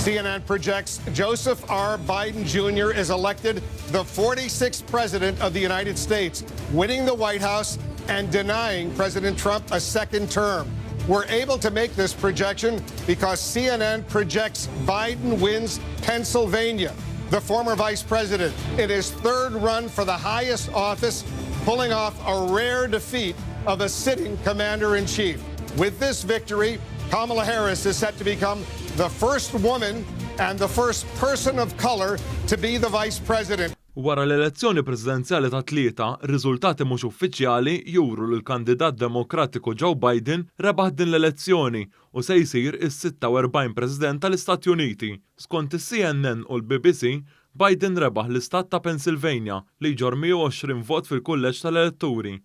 CNN projects Joseph R. Biden Jr. is elected the 46th president of the United States, winning the White House and denying President Trump a second term. We're able to make this projection because CNN projects Biden wins Pennsylvania. The former vice president in his third run for the highest office, pulling off a rare defeat of a sitting commander-in-chief. With this victory, Kamala Harris is set to become the first woman and the first person of color to be the vice president. Wara l-elezzjoni presidenzjali tat-Tlieta, ir-riżultati mhux uffiċjali juru l-kandidat Demokratiku Joe Biden rebaħ din l-elezzjoni u se jsir is-46 President tal-Istati Uniti. Skont is-CNN u l-BBC, Biden rebaħ l-istat ta' Pennsylvania li jġor 120 vot fil-kulleġġ tal-elettori.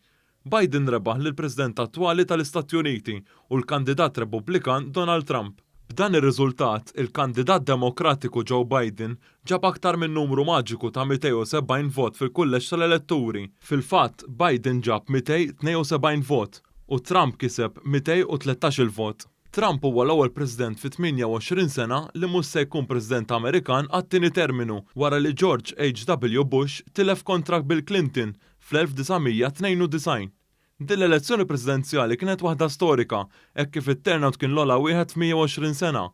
Biden rebaħ lill-President attwali tal-Istati Uniti u l-kandidat Repubblikan Donald Trump. B'dan ir-riżultat, il-kandidat Demokratiku Joe Biden ġab aktar minn numru maġiku ta' 270 vot fil-kulleġġ tal-elettori. Fil-fatt, Biden ġab 272 vot u Trump kiseb 213 vot. Trump huwa l-ewwel President fi 28 sena li mhux se jkun President Amerikan għat-tieni terminu wara li George H.W. Bush tilef kontra Bill Clinton fl-1992. Din l-elezzjoni presidenzjali kienet waħda storika, hekk kif it-turnout kien l-ogħla wieħed f'120 sena.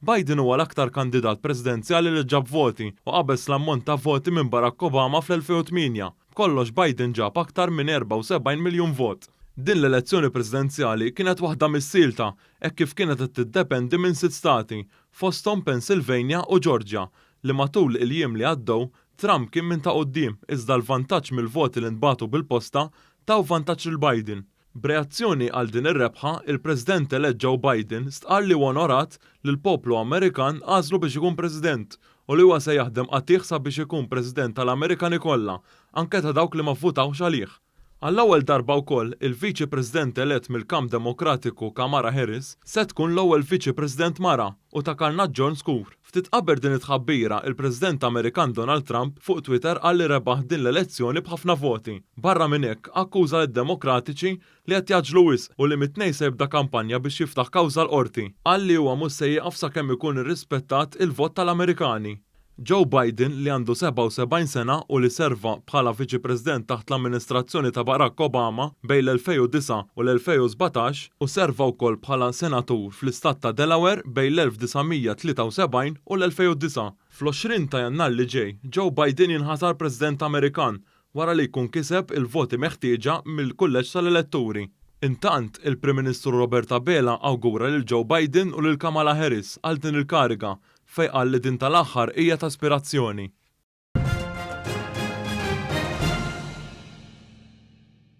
Biden huwa l-aktar kandidat presidenzjali li ġab voti u qabeż l-ammont ta' voti minn Barack Obama fl-2008. Kollox Biden ġab aktar minn 74 miljun vot. Din l-elezzjoni presidenzjali kienet waħda missielta, hekk kif kienet qed tiddependi minn 6 stati, fosthom Pennsylvania u Georgia, li matul il-jiem li għaddew Trump kien minn ta' quddiem iżda l-vantaġġ mill-voti li nbagħtu bil-posta taw vantaġġ lil Biden. B'reazzjoni għal din ir-rebħa, il-President Elett Joe Biden stqarr li huwa onorat li l-poplu Amerikan għażlu biex ikun President u li huwa se jaħdem qatih sabiex ikun President tal-Amerikani kollha, anke ta' dawk li ma vvutawx għalih. Għall-ewwel darba wkoll il-Viċi President elett mill-kamp Demokratiku Kamala Harris se tkun l-ewwel Viċi President mara u ta' karnat John Skur. Ftit qabel din it-tħabbira, il-President Amerikan Donald Trump fuq Twitter qal li rebaħ din l-elezzjoni b'ħafna voti. Barra minn hekk akkuża lid-Demokratiċi li qed jaġlu wisq u li mit-tnejn se jibda kampanja biex jiftaħ kawża l-qorti. Qal li huwa mhux se jieqaf sakemm ikun irrispettat il-vot tal-Amerikani. Joe Biden li għandu 77 sena u li serva bħala Viċi President taħt l-amministrazzjoni ta' Barack Obama bejn l-2009 u l-2017 u serva wkoll bħala senatur fl-istat ta' Delaware bejn l-1973 u l-2009. Fl-20 ta' Jannar li ġej, Joe Biden jinħatar President Amerikan wara li jkun kiseb il-voti meħtieġa mill-kulleġġ tal-elettori. Intant, il-Prim Ministru Roberta Bela awgura lil Joe Biden u lil Kamala Harris għal din il-kariga fejn qal li din tal-aħħar hija ta' aspirazzjoni.